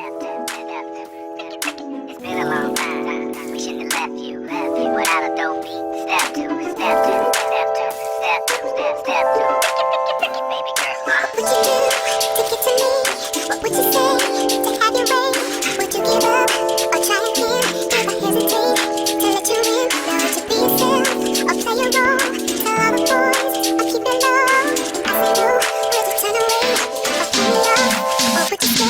It's been a long time. We shouldn't have left you without a dope beat. Step two, step two, step two, step two, step two. Baby girl. What would you do to get to me? What would you say to have your way? Would you give up or try again? Never hesitate to let you in. Now would you be yourself or play your role? Tell all the boys or keep it low. I say no, would you turn away or play me off? Or would you say,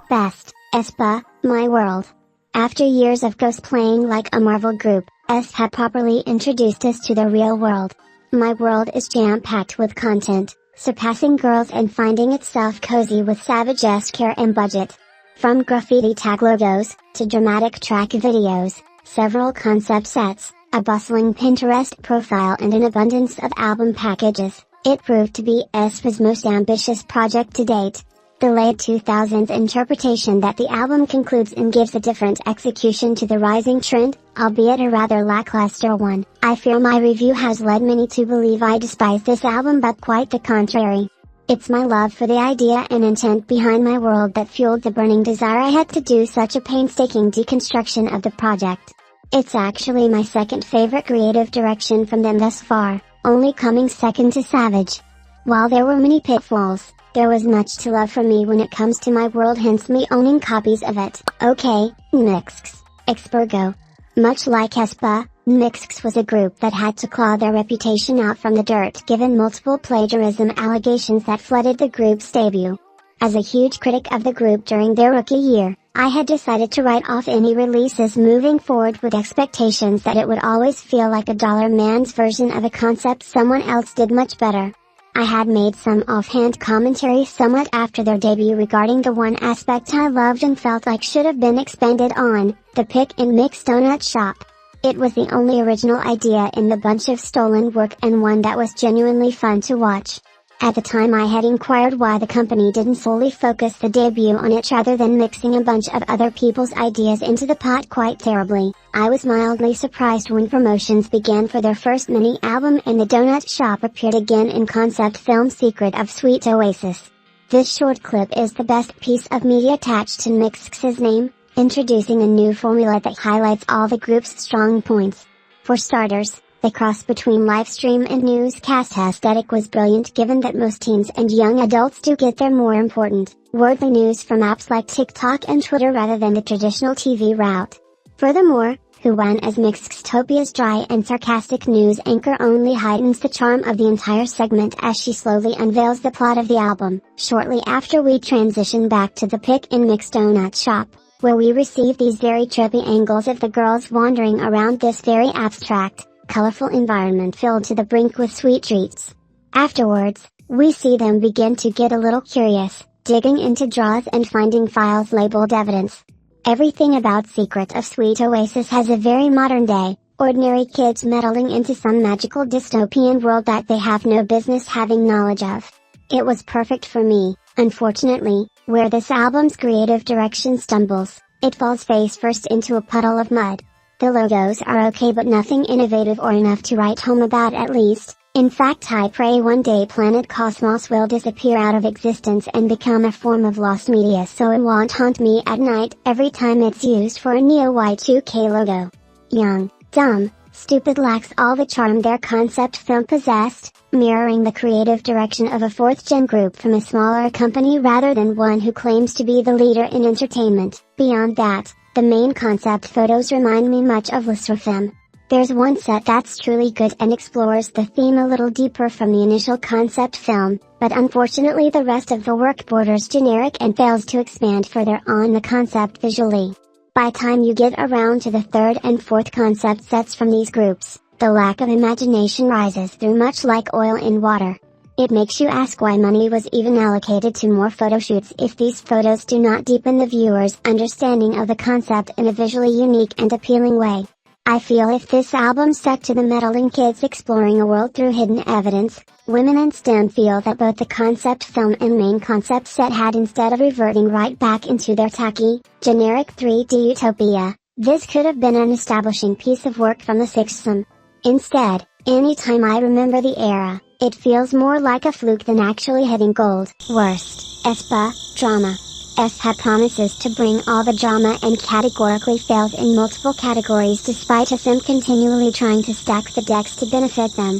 Best, aespa, my world. After years of cosplaying like a Marvel group, S had properly introduced us to the real world. My world is jam-packed with content, surpassing girls and finding itself cozy with savage care and budget. From graffiti tag logos, to dramatic track videos, several concept sets, a bustling Pinterest profile and an abundance of album packages, it proved to be aespa's most ambitious project to date. The late 2000s interpretation that the album concludes and gives a different execution to the rising trend, albeit a rather lackluster one. I fear my review has led many to believe I despise this album, but quite the contrary. It's my love for the idea and intent behind my world that fueled the burning desire I had to do such a painstaking deconstruction of the project. It's actually my second favorite creative direction from them thus far, only coming second to Savage. While there were many pitfalls, there was much to love for me when it comes to my world, hence me owning copies of it. Okay, NINI'S, Expergo. Much like aespa, NINI'S was a group that had to claw their reputation out from the dirt given multiple plagiarism allegations that flooded the group's debut. As a huge critic of the group during their rookie year, I had decided to write off any releases moving forward with expectations that it would always feel like a dollar man's version of a concept someone else did much better. I had made some offhand commentary somewhat after their debut regarding the one aspect I loved and felt like should have been expanded on, the pick and mix donut shop. It was the only original idea in the bunch of stolen work and one that was genuinely fun to watch. At the time I had inquired why the company didn't solely focus the debut on it rather than mixing a bunch of other people's ideas into the pot quite terribly. I was mildly surprised when promotions began for their first mini-album and the donut shop appeared again in concept film Secret of Sweet Oasis. This short clip is the best piece of media attached to NINI'S name, introducing a new formula that highlights all the group's strong points. For starters, the cross between livestream and newscast aesthetic was brilliant given that most teens and young adults do get their more important, worldly news from apps like TikTok and Twitter rather than the traditional TV route. Furthermore, Huan as Mixtopia's dry and sarcastic news anchor only heightens the charm of the entire segment as she slowly unveils the plot of the album. Shortly after we transition back to the Pick and Mix Donut Shop, where we receive these very trippy angles of the girls wandering around this very abstract, colorful environment filled to the brink with sweet treats. Afterwards, we see them begin to get a little curious, digging into drawers and finding files labeled evidence. Everything about Secret of Sweet Oasis has a very modern day, ordinary kids meddling into some magical dystopian world that they have no business having knowledge of. It was perfect for me. Unfortunately, where this album's creative direction stumbles, it falls face first into a puddle of mud. The logos are okay but nothing innovative or enough to write home about at least. In fact, I pray one day Planet Cosmos will disappear out of existence and become a form of lost media so it won't haunt me at night every time it's used for a Neo Y2K logo. Young, dumb, stupid lacks all the charm their concept film possessed, mirroring the creative direction of a fourth-gen group from a smaller company rather than one who claims to be the leader in entertainment. Beyond that, the main concept photos remind me much of Film. There's one set that's truly good and explores the theme a little deeper from the initial concept film, but unfortunately the rest of the work borders generic and fails to expand further on the concept visually. By time you get around to the third and fourth concept sets from these groups, the lack of imagination rises through much like oil in water. It makes you ask why money was even allocated to more photoshoots if these photos do not deepen the viewer's understanding of the concept in a visually unique and appealing way. I feel if this album stuck to the meddling kids exploring a world through hidden evidence, women and STEM feel that both the concept film and main concept set had instead of reverting right back into their tacky, generic 3D utopia, this could have been an establishing piece of work from the 60s. Instead, anytime I remember the era, It feels more like a fluke than actually hitting gold. Worst, aespa, drama. aespa promises to bring all the drama and categorically fails in multiple categories despite SM continually trying to stack the decks to benefit them.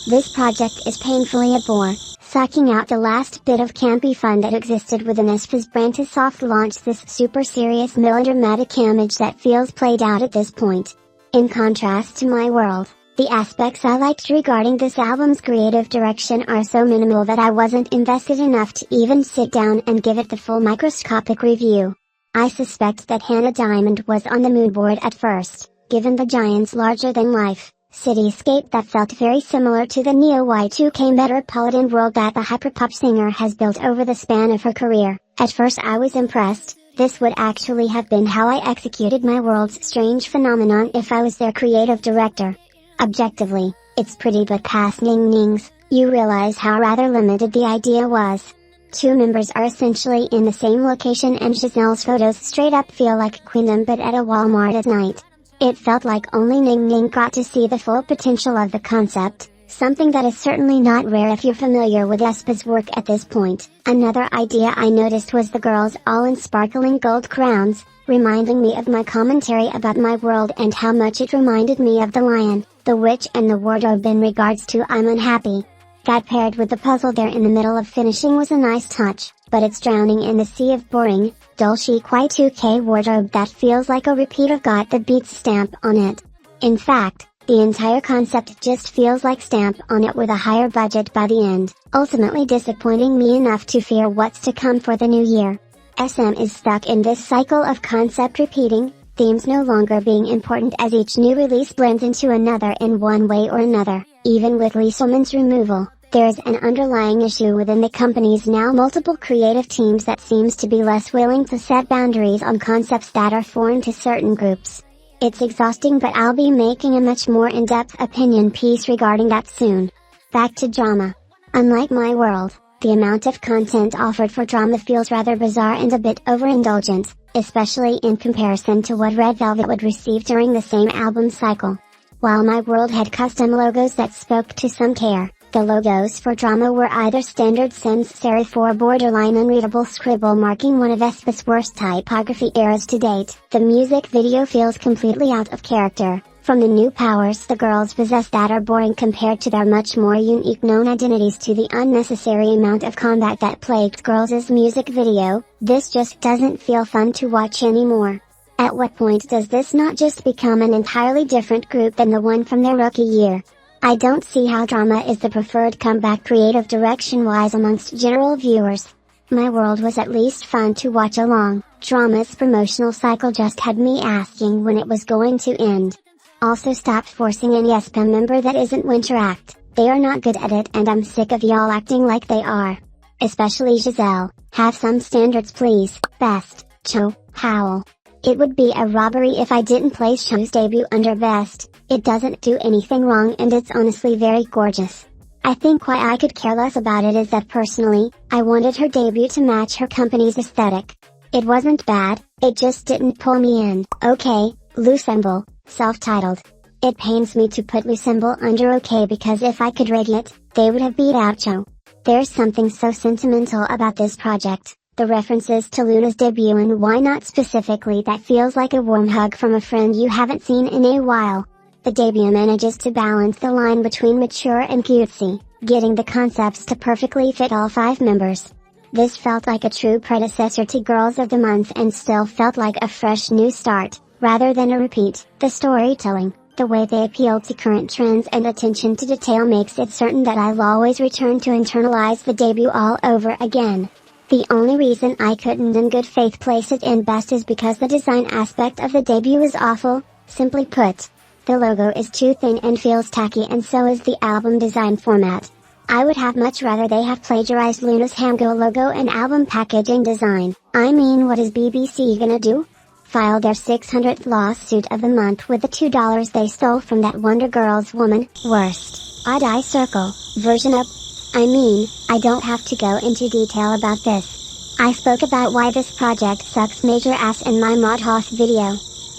This project is painfully a bore, sucking out the last bit of campy fun that existed within aespa's brand to soft launch this super serious melodramatic image that feels played out at this point. In contrast to My World, the aspects I liked regarding this album's creative direction are so minimal that I wasn't invested enough to even sit down and give it the full microscopic review. I suspect that Hannah Diamond was on the mood board at first, given the giant's larger-than-life cityscape that felt very similar to the neo-Y2K metropolitan world that the hyperpop singer has built over the span of her career. At first I was impressed. This would actually have been how I executed My World's strange phenomenon if I was their creative director. Objectively, it's pretty, but past NINI'S, you realize how rather limited the idea was. Two members are essentially in the same location and Giselle's photos straight up feel like Queendom but at a Walmart at night. It felt like only NINI'S got to see the full potential of the concept, something that is certainly not rare if you're familiar with aespa's work at this point. Another idea I noticed was the girls all in sparkling gold crowns, reminding me of my commentary about My World and how much it reminded me of The Lion, The Witch and The Wardrobe in regards to I'm Unhappy. That paired with the puzzle there in the middle of finishing was a nice touch, but it's drowning in the sea of boring, dull chic Y2K wardrobe that feels like a repeat of Got the Beats stamp on it. In fact, the entire concept just feels like Stamp on It with a higher budget by the end, ultimately disappointing me enough to fear what's to come for the new year. SM is stuck in this cycle of concept repeating, themes no longer being important as each new release blends into another in one way or another. Even with Lee Solman's removal, there's an underlying issue within the company's now multiple creative teams that seems to be less willing to set boundaries on concepts that are foreign to certain groups. It's exhausting, but I'll be making a much more in-depth opinion piece regarding that soon. Back to drama. Unlike My World, the amount of content offered for drama feels rather bizarre and a bit overindulgent, especially in comparison to what Red Velvet would receive during the same album cycle. While My World had custom logos that spoke to some care, the logos for drama were either standard sans serif or borderline unreadable scribble marking one of aespa's worst typography errors to date. The music video feels completely out of character, from the new powers the girls possess that are boring compared to their much more unique known identities to the unnecessary amount of combat that plagued Girls' music video. This just doesn't feel fun to watch anymore. At what point does this not just become an entirely different group than the one from their rookie year? I don't see how drama is the preferred comeback creative direction-wise amongst general viewers. My World was at least fun to watch along. Drama's promotional cycle just had me asking when it was going to end. Also, stop forcing any aespa member that isn't Winter Act. They are not good at it and I'm sick of y'all acting like they are. Especially Giselle. Have some standards please. Best, Cho, Howell. It would be a robbery if I didn't place Cho's debut under Best. It doesn't do anything wrong and it's honestly very gorgeous. I think why I could care less about it is that personally, I wanted her debut to match her company's aesthetic. It wasn't bad, it just didn't pull me in. Okay, Lucemble, self-titled. It pains me to put Lucemble under OK because if I could rate it, they would have beat out Cho. There's something so sentimental about this project. The references to Luna's debut and Why Not specifically that feels like a warm hug from a friend you haven't seen in a while. The debut manages to balance the line between mature and cutesy, getting the concepts to perfectly fit all 5 members. This felt like a true predecessor to Girls of the Month and still felt like a fresh new start, rather than a repeat. The storytelling, the way they appeal to current trends and attention to detail makes it certain that I'll always return to internalize the debut all over again. The only reason I couldn't in good faith place it in Best is because the design aspect of the debut is awful. Simply put, the logo is too thin and feels tacky, and so is the album design format. I would have much rather they have plagiarized Luna's Hamgo logo and album packaging design. I mean, what is BBC gonna do? File their 600th lawsuit of the month with the $2 they stole from that Wonder Girls woman. Worst, Odd Eye Circle, version of. I mean, I don't have to go into detail about this. I spoke about why this project sucks major ass in my Mod Hoss video.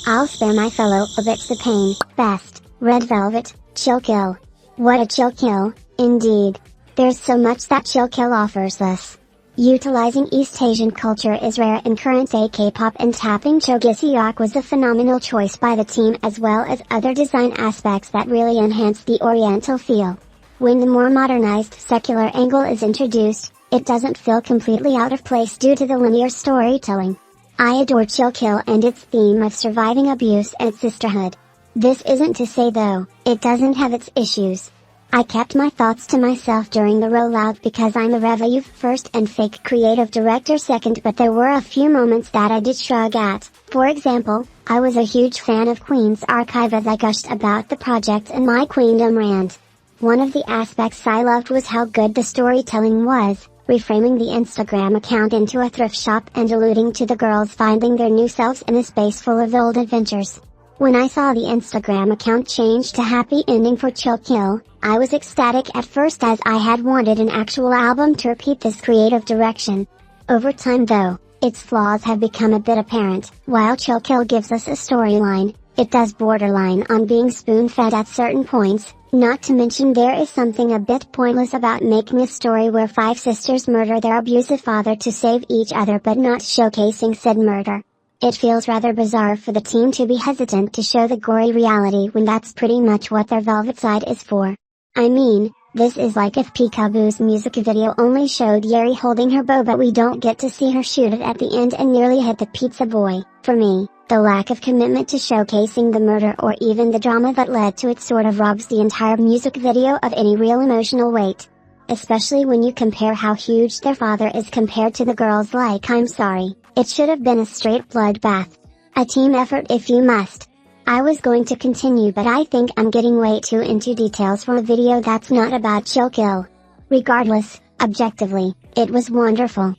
I'll spare my fellow obits the pain. Best, Red Velvet, chill kill. What a chill kill, indeed. There's so much that Chill Kill offers us. Utilizing East Asian culture is rare in current day K-pop, and tapping Chogiseok was a phenomenal choice by the team, as well as other design aspects that really enhance the oriental feel. When the more modernized secular angle is introduced, it doesn't feel completely out of place due to the linear storytelling. I adore Chill Kill and its theme of surviving abuse and sisterhood. This isn't to say though, it doesn't have its issues. I kept my thoughts to myself during the rollout because I'm a review first and fake creative director second, but there were a few moments that I did shrug at. For example, I was a huge fan of Queen's Archive as I gushed about the project and my Queendom rant. One of the aspects I loved was how good the storytelling was, reframing the Instagram account into a thrift shop and alluding to the girls finding their new selves in a space full of old adventures. When I saw the Instagram account change to Happy Ending for Chill Kill, I was ecstatic at first as I had wanted an actual album to repeat this creative direction. Over time though, its flaws have become a bit apparent. While Chill Kill gives us a storyline, it does borderline on being spoon-fed at certain points, not to mention there is something a bit pointless about making a story where 5 sisters murder their abusive father to save each other but not showcasing said murder. It feels rather bizarre for the team to be hesitant to show the gory reality when that's pretty much what their Velvet Side is for. I mean, this is like if Peekaboo's music video only showed Yeri holding her bow but we don't get to see her shoot it at the end and nearly hit the pizza boy. For me, the lack of commitment to showcasing the murder or even the drama that led to it sort of robs the entire music video of any real emotional weight. Especially when you compare how huge their father is compared to the girls. Like, I'm sorry, it should have been a straight bloodbath. A team effort if you must. I was going to continue, but I think I'm getting way too into details for a video that's not about Chill Kill. Regardless, objectively, it was wonderful.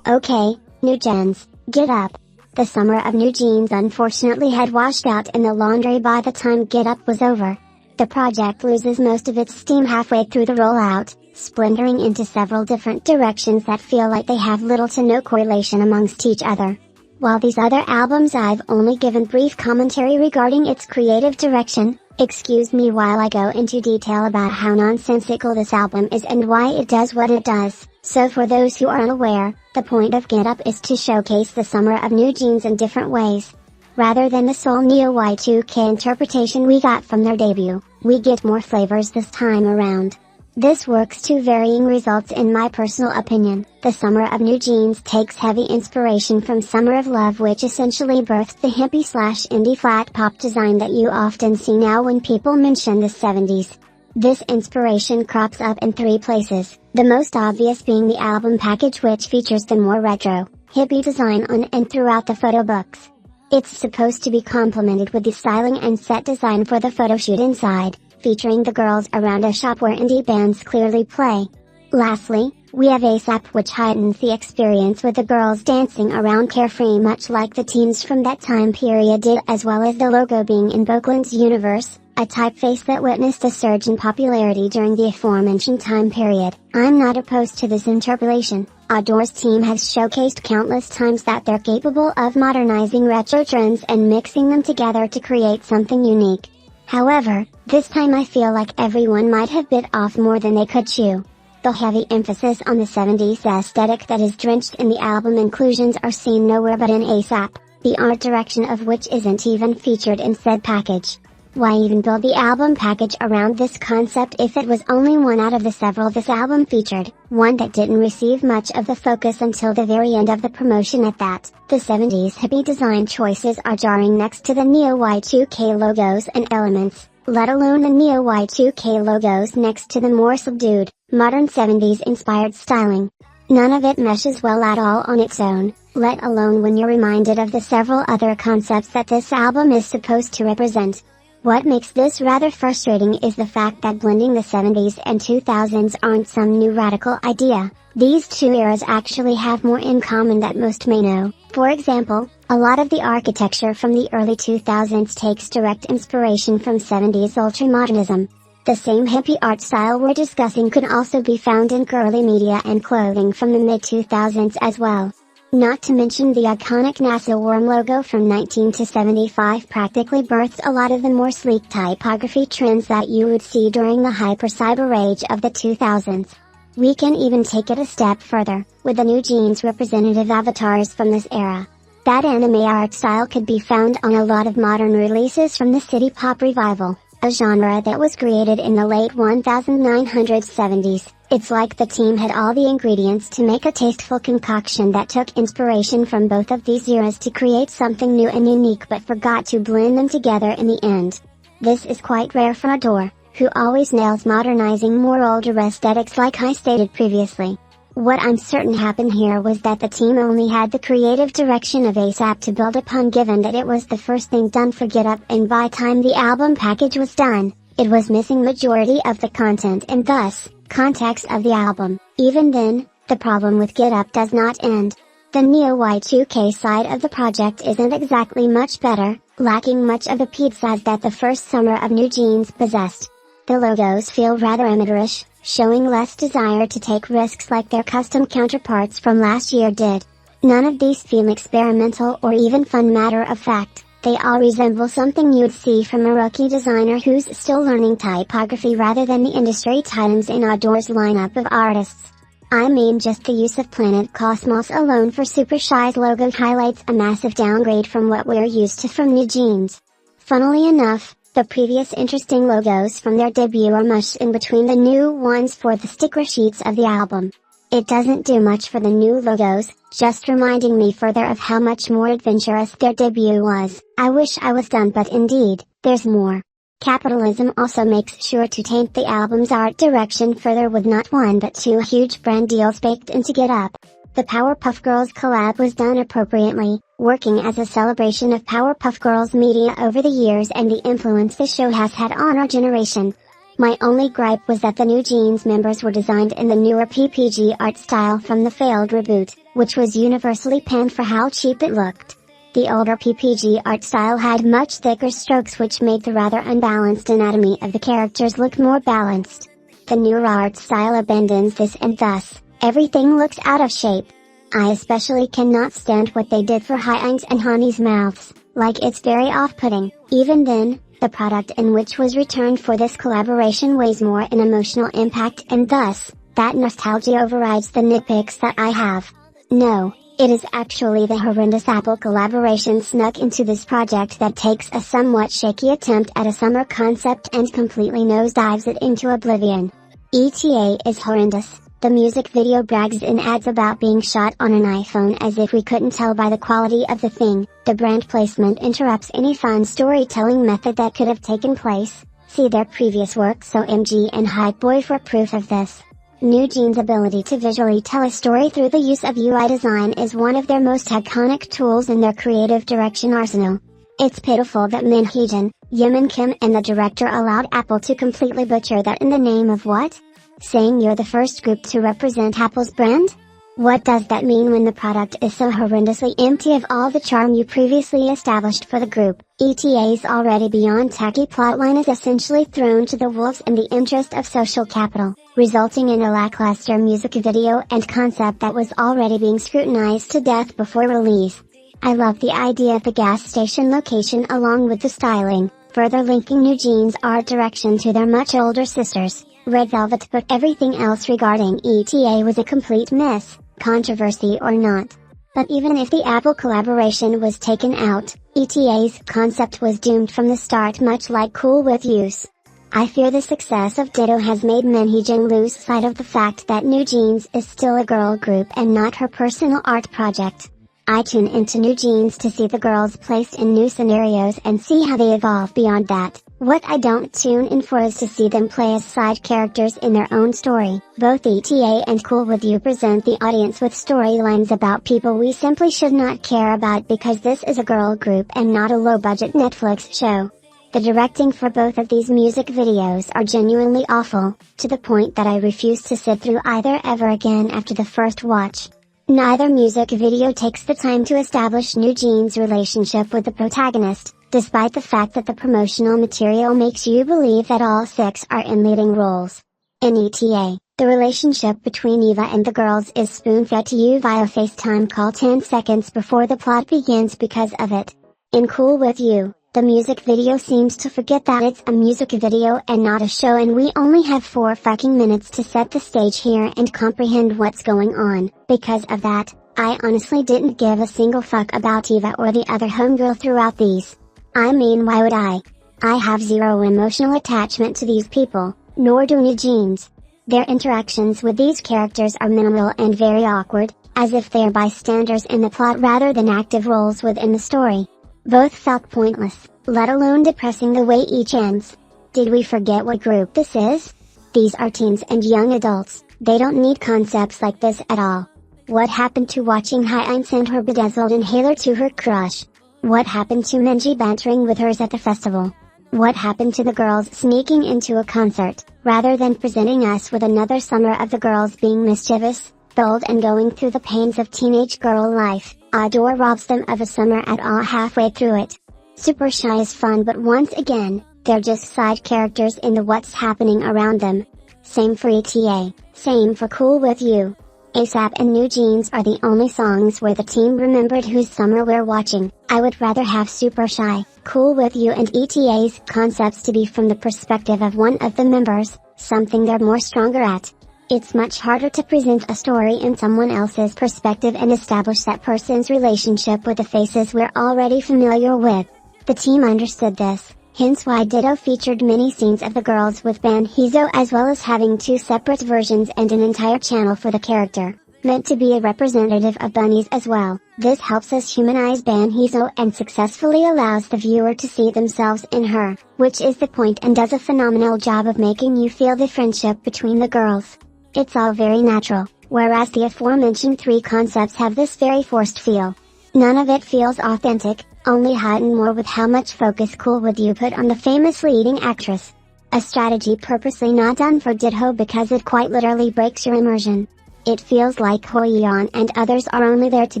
Okay, new gens, get up. The summer of new jeans unfortunately had washed out in the laundry by the time Get Up was over. The project loses most of its steam halfway through the rollout, splintering into several different directions that feel like they have little to no correlation amongst each other. While these other albums I've only given brief commentary regarding its creative direction, excuse me while I go into detail about how nonsensical this album is and why it does what it does. So for those who are unaware, the point of Get Up is to showcase the summer of new jeans in different ways. Rather than the sole Neo Y2K interpretation we got from their debut, we get more flavors this time around. This works to varying results in my personal opinion. The summer of new jeans takes heavy inspiration from Summer of Love, which essentially birthed the hippie/indie flat pop design that you often see now when people mention the 70s. This inspiration crops up in 3 places, the most obvious being the album package, which features the more retro, hippie design on and throughout the photo books. It's supposed to be complemented with the styling and set design for the photo shoot inside, featuring the girls around a shop where indie bands clearly play. Lastly, we have ASAP, which heightens the experience with the girls dancing around carefree much like the teens from that time period did, as well as the logo being in Bokeland's universe, a typeface that witnessed a surge in popularity during the aforementioned time period. I'm not opposed to this interpolation. Ador's team has showcased countless times that they're capable of modernizing retro trends and mixing them together to create something unique. However, this time I feel like everyone might have bit off more than they could chew. The heavy emphasis on the 70s aesthetic that is drenched in the album inclusions are seen nowhere but in ASAP, the art direction of which isn't even featured in said package. Why even build the album package around this concept if it was only one out of the several this album featured, one that didn't receive much of the focus until the very end of the promotion at that? The 70s hippie design choices are jarring next to the Neo Y2K logos and elements, let alone the Neo Y2K logos next to the more subdued, modern 70s inspired styling. None of it meshes well at all on its own, let alone when you're reminded of the several other concepts that this album is supposed to represent. What makes this rather frustrating is the fact that blending the 70s and 2000s aren't some new radical idea. These two eras actually have more in common that most may know. For example, a lot of the architecture from the early 2000s takes direct inspiration from 70s ultramodernism. The same hippie art style we're discussing could also be found in girly media and clothing from the mid-2000s as well. Not to mention the iconic NASA worm logo from 1975 practically birthed a lot of the more sleek typography trends that you would see during the hyper-cyber age of the 2000s. We can even take it a step further, with the New Jeans representative avatars from this era. That anime art style could be found on a lot of modern releases from the city pop revival, a genre that was created in the late 1970s. It's like the team had all the ingredients to make a tasteful concoction that took inspiration from both of these eras to create something new and unique but forgot to blend them together in the end. This is quite rare for Adore, who always nails modernizing more older aesthetics like I stated previously. What I'm certain happened here was that the team only had the creative direction of ASAP to build upon, given that it was the first thing done for Get Up, and by time the album package was done, it was missing majority of the content and thus, context of the album. Even then, the problem with Get Up does not end. The Neo Y2K side of the project isn't exactly much better, lacking much of the pizzazz that the first summer of New Jeans possessed. The logos feel rather amateurish, showing less desire to take risks like their custom counterparts from last year did. None of these feel experimental or even fun, matter of fact. They all resemble something you'd see from a rookie designer who's still learning typography rather than the industry titans in Adore's lineup of artists. I mean, just the use of Planet Cosmos alone for Super Shy's logo highlights a massive downgrade from what we're used to from New Jeans. Funnily enough, the previous interesting logos from their debut are mushed in between the new ones for the sticker sheets of the album. It doesn't do much for the new logos, just reminding me further of how much more adventurous their debut was. I wish I was done, but indeed, there's more. Capitalism also makes sure to taint the album's art direction further with not one but two huge brand deals baked into Get Up. The Powerpuff Girls collab was done appropriately, working as a celebration of Powerpuff Girls media over the years and the influence the show has had on our generation. My only gripe was that the New Jeans members were designed in the newer PPG art style from the failed reboot, which was universally panned for how cheap it looked. The older PPG art style had much thicker strokes, which made the rather unbalanced anatomy of the characters look more balanced. The newer art style abandons this and thus, everything looks out of shape. I especially cannot stand what they did for Hyung's and Honey's mouths, like it's very off-putting. Even then, the product in which was returned for this collaboration weighs more in emotional impact, and thus, that nostalgia overrides the nitpicks that I have. No, it is actually the horrendous Apple collaboration snuck into this project that takes a somewhat shaky attempt at a summer concept and completely nosedives it into oblivion. ETA is horrendous. The music video brags in ads about being shot on an iPhone as if we couldn't tell by the quality of the thing. The brand placement interrupts any fun storytelling method that could have taken place. See their previous work, so MG and Hype Boy for proof of this. New Jeans' ability to visually tell a story through the use of UI design is one of their most iconic tools in their creative direction arsenal. It's pitiful that Min Hee-jin, Yemin Kim and the director allowed Apple to completely butcher that in the name of what? Saying you're the first group to represent Apple's brand? What does that mean when the product is so horrendously empty of all the charm you previously established for the group? ETA's already beyond tacky plotline is essentially thrown to the wolves in the interest of social capital, resulting in a lackluster music video and concept that was already being scrutinized to death before release. I love the idea of the gas station location along with the styling, further linking New Jeans' art direction to their much older sisters, Red Velvet, but everything else regarding ETA was a complete miss, controversy or not. But even if the Apple collaboration was taken out, ETA's concept was doomed from the start, much like Cool With You's. I fear the success of Ditto has made Min Hee-jin lose sight of the fact that New Jeans is still a girl group and not her personal art project. I tune into New Jeans to see the girls placed in new scenarios and see how they evolve beyond that. What I don't tune in for is to see them play as side characters in their own story. Both ETA and Cool With You present the audience with storylines about people we simply should not care about because this is a girl group and not a low-budget Netflix show. The directing for both of these music videos are genuinely awful, to the point that I refuse to sit through either ever again after the first watch. Neither music video takes the time to establish New Jeans' relationship with the protagonist, despite the fact that the promotional material makes you believe that all six are in leading roles. In ETA, the relationship between Eva and the girls is spoon-fed to you via FaceTime call 10 seconds before the plot begins because of it. In Cool With You, The music video seems to forget that it's a music video and not a show, and we only have 4 fucking minutes to set the stage here and comprehend what's going on. Because of that, I honestly didn't give a single fuck about Eva or the other homegirl throughout these. I mean, why would I? I have zero emotional attachment to these people, nor do NINI'S. Their interactions with these characters are minimal and very awkward, as if they are bystanders in the plot rather than active roles within the story. Both felt pointless, let alone depressing the way each ends. Did we forget what group this is? These are teens and young adults, they don't need concepts like this at all. What happened to watching Hyun send her bedazzled inhaler to her crush? What happened to Minji bantering with hers at the festival? What happened to the girls sneaking into a concert, rather than presenting us with another summer of the girls being mischievous, bold and going through the pains of teenage girl life? Adore robs them of a summer at all halfway through it. Super Shy is fun, but once again, they're just side characters in the what's happening around them. Same for ETA, same for Cool With You. ASAP and NINI'S are the only songs where the team remembered whose summer we're watching. I would rather have Super Shy, Cool With You and ETA's concepts to be from the perspective of one of the members, something they're more stronger at. It's much harder to present a story in someone else's perspective and establish that person's relationship with the faces we're already familiar with. The team understood this, hence why Ditto featured many scenes of the girls with Ban Hizo, as well as having 2 separate versions and an entire channel for the character, meant to be a representative of bunnies as well. This helps us humanize Ban Hizo and successfully allows the viewer to see themselves in her, which is the point, and does a phenomenal job of making you feel the friendship between the girls. It's all very natural, whereas the aforementioned 3 concepts have this very forced feel. None of it feels authentic, only heightened more with how much focus Cool With You put on the famous leading actress. A strategy purposely not done for Ditto because it quite literally breaks your immersion. It feels like Hoyeon and others are only there to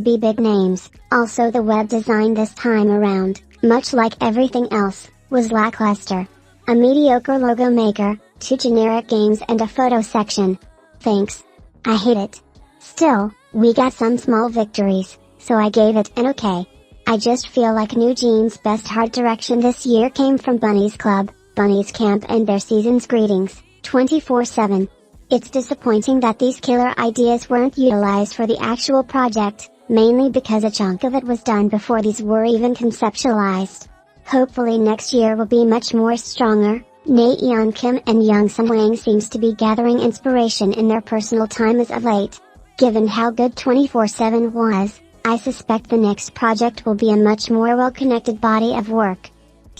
be big names. Also, the web design this time around, much like everything else, was lackluster. A mediocre logo maker, 2 generic games and a photo section. Thanks. I hate it. Still, we got some small victories, so I gave it an okay. I just feel like NINI'S best art direction this year came from Bunnies Club, Bunnies Camp and their season's greetings, 24/7. It's disappointing that these killer ideas weren't utilized for the actual project, mainly because a chunk of it was done before these were even conceptualized. Hopefully next year will be much more stronger. Naeyeon Kim and Young Samwang seems to be gathering inspiration in their personal time as of late. Given how good 24/7 was, I suspect the next project will be a much more well-connected body of work.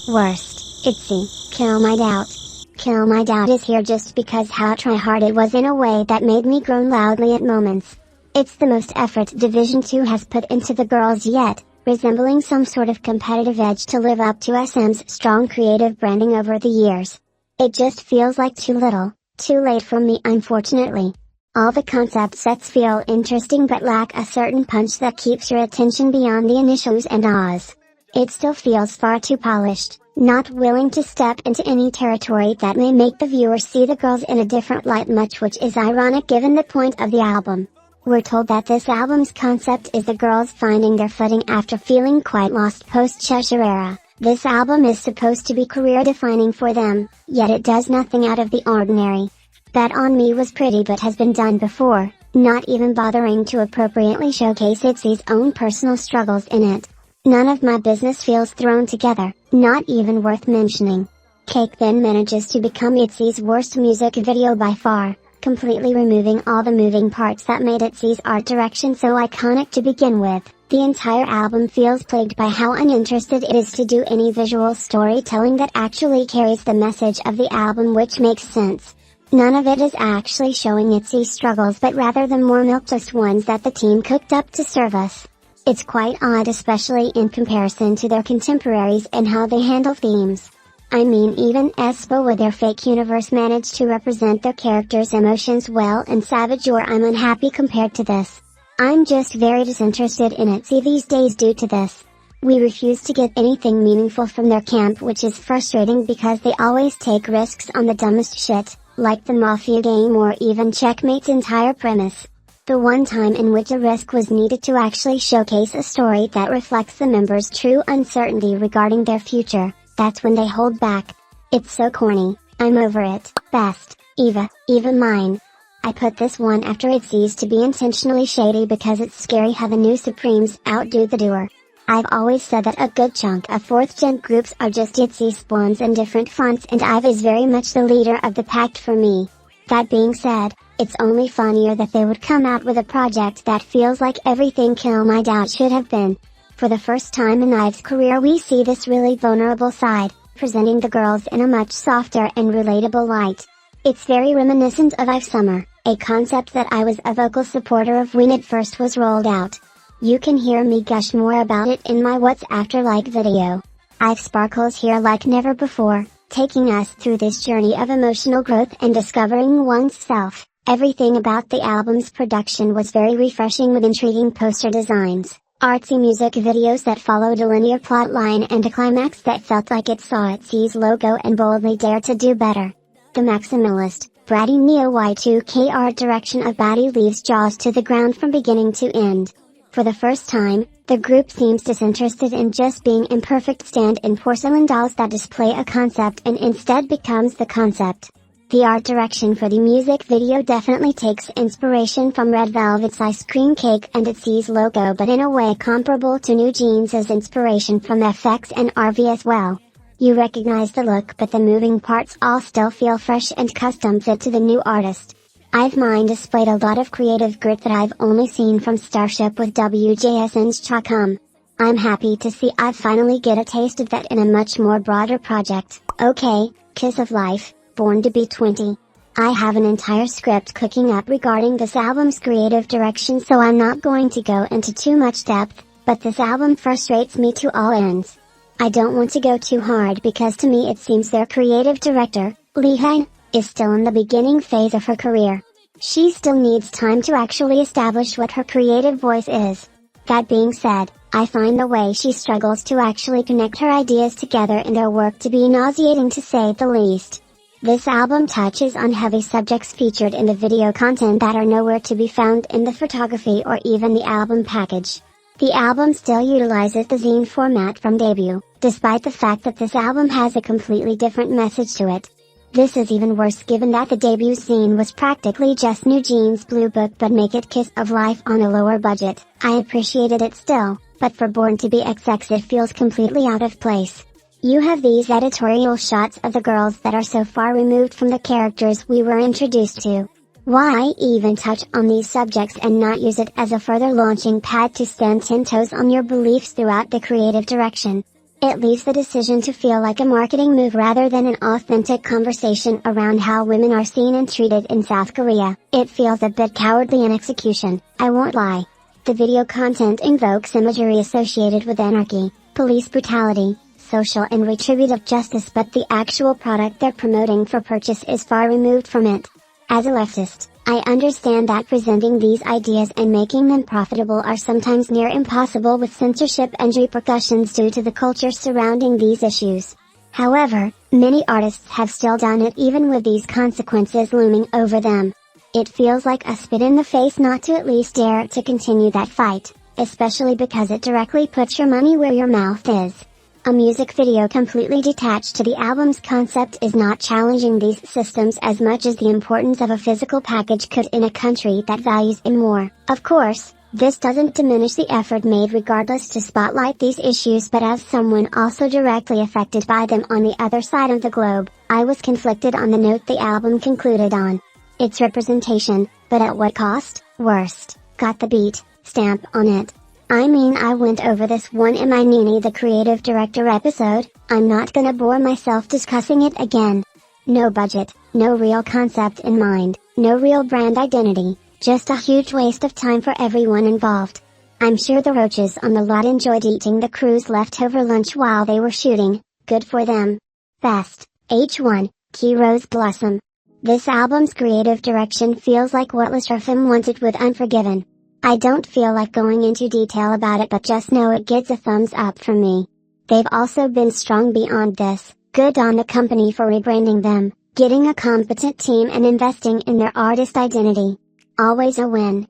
Worst, ITZY, Kill My Doubt. Kill My Doubt is here just because how try-hard it was in a way that made me groan loudly at moments. It's the most effort Division 2 has put into the girls yet, resembling some sort of competitive edge to live up to SM's strong creative branding over the years. It just feels like too little, too late for me, unfortunately. All the concept sets feel interesting but lack a certain punch that keeps your attention beyond the initial oohs and ahs. It still feels far too polished, not willing to step into any territory that may make the viewer see the girls in a different light, much which is ironic given the point of the album. We're told that this album's concept is the girls finding their footing after feeling quite lost post-Cheshire era. This album is supposed to be career-defining for them, yet it does nothing out of the ordinary. That On Me was pretty but has been done before, not even bothering to appropriately showcase ITZY's own personal struggles in it. None of My Business feels thrown together, not even worth mentioning. Cake then manages to become ITZY's worst music video by far, completely removing all the moving parts that made ITZY's art direction so iconic to begin with. The entire album feels plagued by how uninterested it is to do any visual storytelling that actually carries the message of the album, which makes sense. None of it is actually showing ITZY's struggles but rather the more milquetoast ones that the team cooked up to serve us. It's quite odd, especially in comparison to their contemporaries and how they handle themes. I mean, even aespa with their fake universe managed to represent their characters' emotions well, and Savage or I'm Unhappy compared to this. I'm just very disinterested in ITZY these days due to this. We refuse to get anything meaningful from their camp, which is frustrating because they always take risks on the dumbest shit, like the Mafia game or even Checkmate's entire premise. The one time in which a risk was needed to actually showcase a story that reflects the members' true uncertainty regarding their future, that's when they hold back. It's so corny, I'm over it. Best, Eva mine. I put this one after it ceased to be intentionally shady because it's scary how the new Supremes outdo the doer. I've always said that a good chunk of 4th gen groups are just Itsy spawns in different fonts, and Ive is very much the leader of the pack for me. That being said, it's only funnier that they would come out with a project that feels like everything Kill My Doubt should have been. For the first time in Ive's career we see this really vulnerable side, presenting the girls in a much softer and relatable light. It's very reminiscent of Ive Summer, a concept that I was a vocal supporter of when it first was rolled out. You can hear me gush more about it in my What's After Like video. Ive sparkles here like never before, taking us through this journey of emotional growth and discovering one's self. Everything about the album's production was very refreshing, with intriguing poster designs, artsy music videos that followed a linear plot line, and a climax that felt like it saw its logo and boldly dared to do better. The maximalist, bratty neo-Y2K art direction of Batty leaves jaws to the ground from beginning to end. For the first time, the group seems disinterested in just being imperfect stand-in porcelain dolls that display a concept and instead becomes the concept. The art direction for the music video definitely takes inspiration from Red Velvet's Ice Cream Cake and its logo, but in a way comparable to New Jeans' inspiration from FX and RV as well. You recognize the look, but the moving parts all still feel fresh and custom fit to the new artist. Ive Mine displayed a lot of creative grit that I've only seen from Starship with WJSN's Chacum. I'm happy to see Ive finally get a taste of that in a much more broader project. Okay, Kiss of Life, Born to Be 20. I have an entire script cooking up regarding this album's creative direction, so I'm not going to go into too much depth, but this album frustrates me to all ends. I don't want to go too hard because to me it seems their creative director, Leehan, is still in the beginning phase of her career. She still needs time to actually establish what her creative voice is. That being said, I find the way she struggles to actually connect her ideas together in their work to be nauseating, to say the least. This album touches on heavy subjects featured in the video content that are nowhere to be found in the photography or even the album package. The album still utilizes the zine format from debut, despite the fact that this album has a completely different message to it. This is even worse given that the debut zine was practically just New Jeans' Blue Book but make it Kiss of Life on a lower budget. I appreciated it still, but for Born to Be XX it feels completely out of place. You have these editorial shots of the girls that are so far removed from the characters we were introduced to. Why even touch on these subjects and not use it as a further launching pad to stand 10 toes on your beliefs throughout the creative direction? It leaves the decision to feel like a marketing move rather than an authentic conversation around how women are seen and treated in South Korea. It feels a bit cowardly in execution, I won't lie. The video content invokes imagery associated with anarchy, police brutality, social and retributive justice, but the actual product they're promoting for purchase is far removed from it. As a leftist, I understand that presenting these ideas and making them profitable are sometimes near impossible with censorship and repercussions due to the culture surrounding these issues. However, many artists have still done it even with these consequences looming over them. It feels like a spit in the face not to at least dare to continue that fight, especially because it directly puts your money where your mouth is. A music video completely detached to the album's concept is not challenging these systems as much as the importance of a physical package could in a country that values it more. Of course, this doesn't diminish the effort made regardless to spotlight these issues, but as someone also directly affected by them on the other side of the globe, I was conflicted on the note the album concluded on. Its representation, but at what cost? Worst, got the beat stamp on it. I mean, I went over this one in my Nini the Creative Director episode, I'm not gonna bore myself discussing it again. No budget, no real concept in mind, no real brand identity, just a huge waste of time for everyone involved. I'm sure the roaches on the lot enjoyed eating the crew's leftover lunch while they were shooting, good for them. Best, H1, Key Rose Blossom. This album's creative direction feels like what LeSserafim wanted with Unforgiven. I don't feel like going into detail about it, but just know it gets a thumbs up from me. They've also been strong beyond this, good on the company for rebranding them, getting a competent team and investing in their artist identity. Always a win.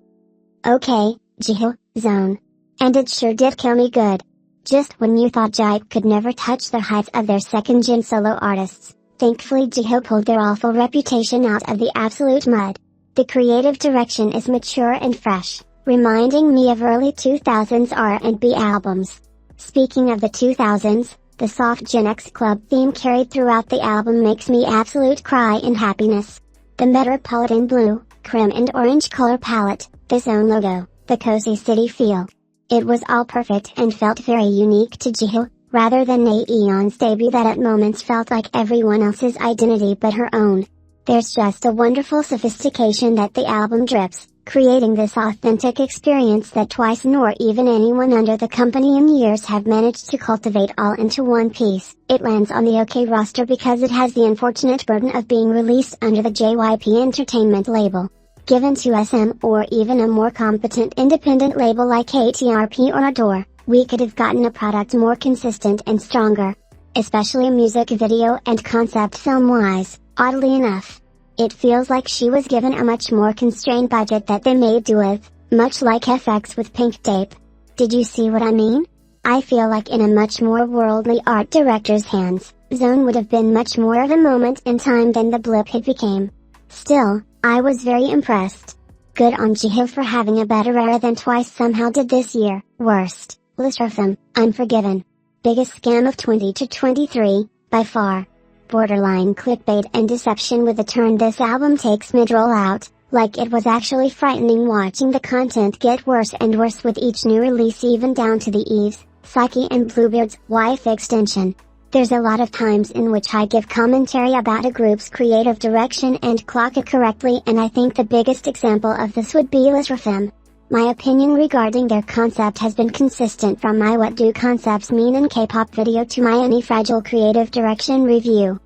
Okay, Jihyo, zone. And it sure did kill me good. Just when you thought Jive could never touch the heights of their second-gen solo artists, thankfully Jihyo pulled their awful reputation out of the absolute mud. The creative direction is mature and fresh, reminding me of early 2000s R&B albums. Speaking of the 2000s, the soft Gen X club theme carried throughout the album makes me absolute cry in happiness. The metropolitan blue, cream and orange color palette, the zone logo, the cozy city feel. It was all perfect and felt very unique to Jihyo, rather than Nayeon's debut that at moments felt like everyone else's identity but her own. There's just a wonderful sophistication that the album drips, creating this authentic experience that Twice nor even anyone under the company in years have managed to cultivate all into one piece. It lands on the OK roster because it has the unfortunate burden of being released under the JYP Entertainment label. Given to SM or even a more competent independent label like ATRP or Adore, we could have gotten a product more consistent and stronger. Especially music video and concept film-wise, oddly enough. It feels like she was given a much more constrained budget that they made do with, much like FX with Pink Tape. Did you see what I mean? I feel like in a much more worldly art director's hands, Zone would have been much more of a moment in time than the blip it became. Still, I was very impressed. Good on Jihyo for having a better era than Twice somehow did this year. Worst, Limewire, Unforgiven. Biggest scam of 2023, by far. Borderline clickbait and deception with the turn this album takes mid-roll out, like it was actually frightening watching the content get worse and worse with each new release even down to the Eve's, Psyche and Bluebeard's YF extension. There's a lot of times in which I give commentary about a group's creative direction and clock it correctly, and I think the biggest example of this would be limewire. My opinion regarding their concept has been consistent from my What Do Concepts Mean in K-pop video to my Anti-Fragile creative direction review.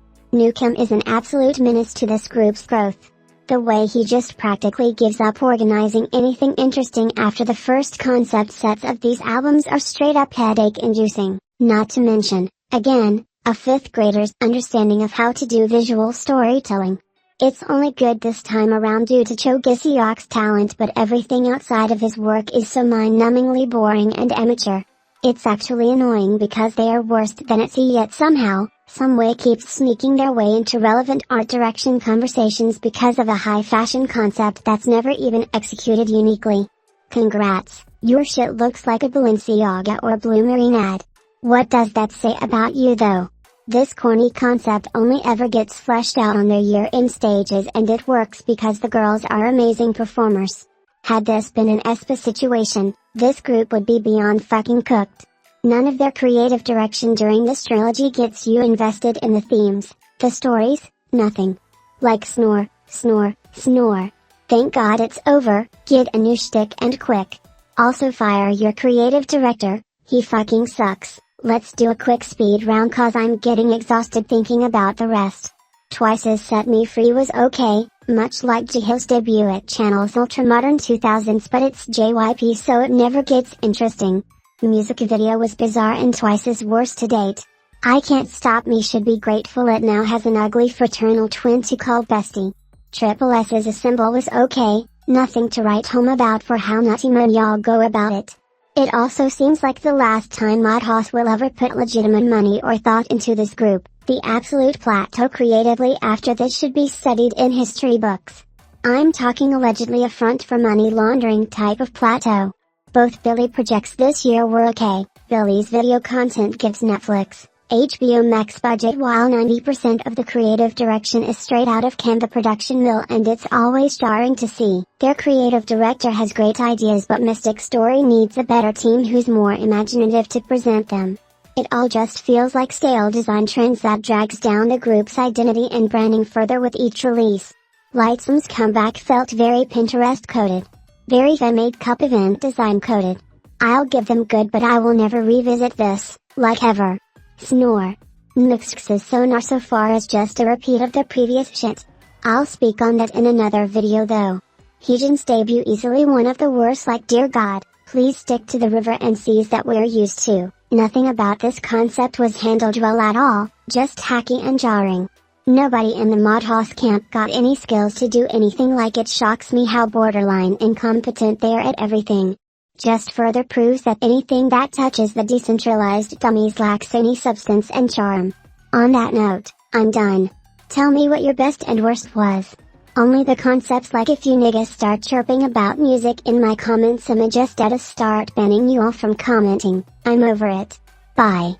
Kim is an absolute menace to this group's growth. The way he just practically gives up organizing anything interesting after the first concept sets of these albums are straight up headache-inducing, not to mention, again, a fifth grader's understanding of how to do visual storytelling. It's only good this time around due to Cho Gi-seok's talent, but everything outside of his work is so mind-numbingly boring and amateur. It's actually annoying because they are worse than it's yet somehow, some way keeps sneaking their way into relevant art direction conversations because of a high fashion concept that's never even executed uniquely. Congrats, your shit looks like a Balenciaga or Blue Marine ad. What does that say about you though? This corny concept only ever gets fleshed out on their year-end stages, and it works because the girls are amazing performers. Had this been an aespa situation, this group would be beyond fucking cooked. None of their creative direction during this trilogy gets you invested in the themes, the stories, nothing. Like snore, snore, snore. Thank God it's over, get a new shtick and quick. Also fire your creative director, he fucking sucks. Let's do a quick speed round cause I'm getting exhausted thinking about the rest. Twice's Set Me Free was okay, much like Jihyo's debut at Channel's ultramodern 2000s, but it's JYP so it never gets interesting. Music video was bizarre and Twice's worst to date. I Can't Stop Me should be grateful it now has an ugly fraternal twin to call bestie. Triple S's Assemble was okay, nothing to write home about for how nutty moon y'all go about it. It also seems like the last time Madhouse will ever put legitimate money or thought into this group. The absolute plateau creatively after this should be studied in history books. I'm talking allegedly a front for money laundering type of plateau. Both Billy projects this year were okay. Billy's video content gives Netflix, HBO Max budget while 90% of the creative direction is straight out of the production mill, and it's always jarring to see. Their creative director has great ideas but Mystic Story needs a better team who's more imaginative to present them. It all just feels like stale design trends that drags down the group's identity and branding further with each release. Lightsum's comeback felt very Pinterest coded. Very fan-made cup event design coded. I'll give them good, but I will never revisit this, like ever. Snore. NINI'S sonar so far is just a repeat of the previous shit. I'll speak on that in another video though. Hyejin's debut easily one of the worst, like dear god, please stick to the river and seas that we're used to. Nothing about this concept was handled well at all, just hacky and jarring. Nobody in the mod house camp got any skills to do anything like it. Shocks me how borderline incompetent they are at everything. Just further proves that anything that touches the decentralized dummies lacks any substance and charm. On that note, I'm done. Tell me what your best and worst was. Only the concepts, like if you niggas start chirping about music in my comments, I'ma just start banning you all from commenting. I'm over it. Bye.